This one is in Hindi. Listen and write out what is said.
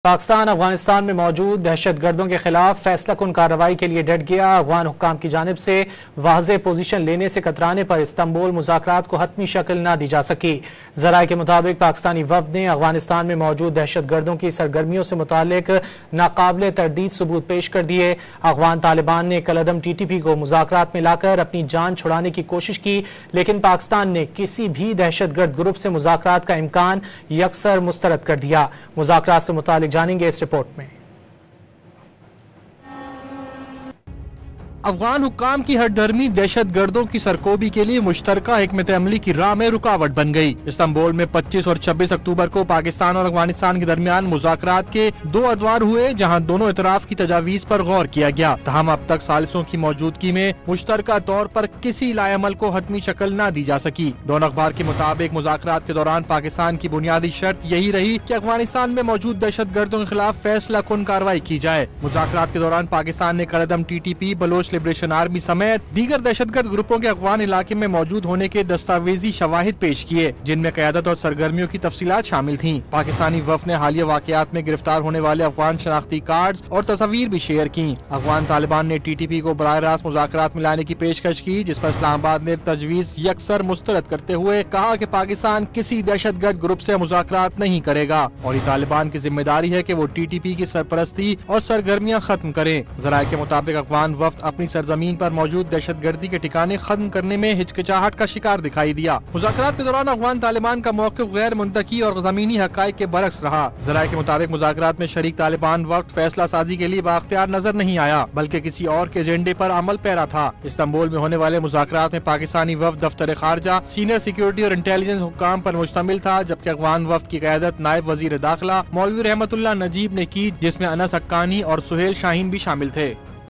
पाकिस्तान अफगानिस्तान में मौजूद दहशतगर्दों के खिलाफ फैसला कुन कार्रवाई के लिए डट गया। अफगान हुक्काम की जानिब से वाज़ेह पोजीशन लेने से कतराने पर इस्तांबुल मुज़ाकरात को हतमी शक्ल न दी जा सकी। ज़राए के मुताबिक पाकिस्तानी वफ़द ने अफगानिस्तान में मौजूद दहशतगर्दों की सरगर्मियों से मुतालिक नाकाबिले तरदीद सबूत पेश कर दिए। अफगान तालिबान ने कलअदम TTP को मुज़ाकरात में लाकर अपनी जान छुड़ाने की कोशिश की, लेकिन पाकिस्तान ने किसी भी दहशतगर्द ग्रुप से मुज़ाकरात का इम्कान यकसर मुस्तरद कर दिया। मुज़ाकरात से मुतालिक जानेंगे इस रिपोर्ट में। अफगान हुक्काम की हठधर्मी दहशत गर्दों की सरकोबी के लिए मुश्तरका हिकमत अमली की राह में रुकावट बन गई। इस्तांबुल में 25 और 26 अक्टूबर को पाकिस्तान और अफगानिस्तान के दरमियान मुज़ाकरात के 2 अदवार हुए, जहां दोनों इतराफ की तजावीज पर गौर किया गया। तहम अब तक सालिसों की मौजूदगी में मुश्तरका तौर पर किसी लाएमल को हतमी शक्ल न दी जा सकी। दोनों अखबार के मुताबिक मुज़ाकरात के दौरान पाकिस्तान की बुनियादी शर्त यही रही कि अफगानिस्तान में मौजूद दहशत गर्दों के खिलाफ फैसला कुन कार्रवाई की जाए। मुज़ाकरात के दौरान पाकिस्तान ने कलअदम TTP, बलोच लिबरेशन आर्मी समेत दीगर दहशतगर्द ग्रुपों के अफगान इलाके में मौजूद होने के दस्तावेजी शवाहिद पेश किए, जिनमें क़यादत और सरगर्मियों की तफसीलात शामिल थीं। पाकिस्तानी वफ़द ने हालिया वाक़यात में गिरफ्तार होने वाले अफगान शनाख्ती कार्ड्स और तस्वीर भी शेयर की। अफगान तालिबान ने TTP को बराह रास्त मुज़ाकरात में लाने की पेशकश की, जिस पर इस्लामाबाद ने तजवीज़ यकसर मुस्तरद करते हुए कहा कि पाकिस्तान किसी दहशतगर्द ग्रुप से मुज़ाकरात नहीं करेगा और ये तालिबान की जिम्मेदारी है कि वो TTP की सरपरस्ती और सरगर्मियाँ खत्म करें। ज़राए के मुताबिक अफगान वफ़द अपनी सरजमीन पर मौजूद दहशतगर्दी के ठिकाने खत्म करने में हिचकिचाहट का शिकार दिखाई दिया। मुज़ाकरात के दौरान अफगान तालिबान का मौक़िफ़ गैर मुंतकी और ज़मीनी हक़ाइक़ के बरक्स रहा। ज़राए के मुताबिक मुज़ाकरात में शरीक तालिबान वक्त फैसला साजी के लिए बाख्तियार नजर नहीं आया, बल्कि किसी और के एजेंडे पर अमल पैरा था। इस्तांबुल में होने वाले मुज़ाकरात में पाकिस्तानी वफ़द दफ्तर खारजा, सीनियर सिक्योरिटी और इंटेलिजेंस हुक्काम पर मुश्तमिल था, जबकि अफगान वफ़द की क़यादत नायब वज़ीर दाखिला मौलवी रहमतुल्लाह नजीब ने की, जिसमें अनस हक्कानी और सुहेल शाहीन भी शामिल थे।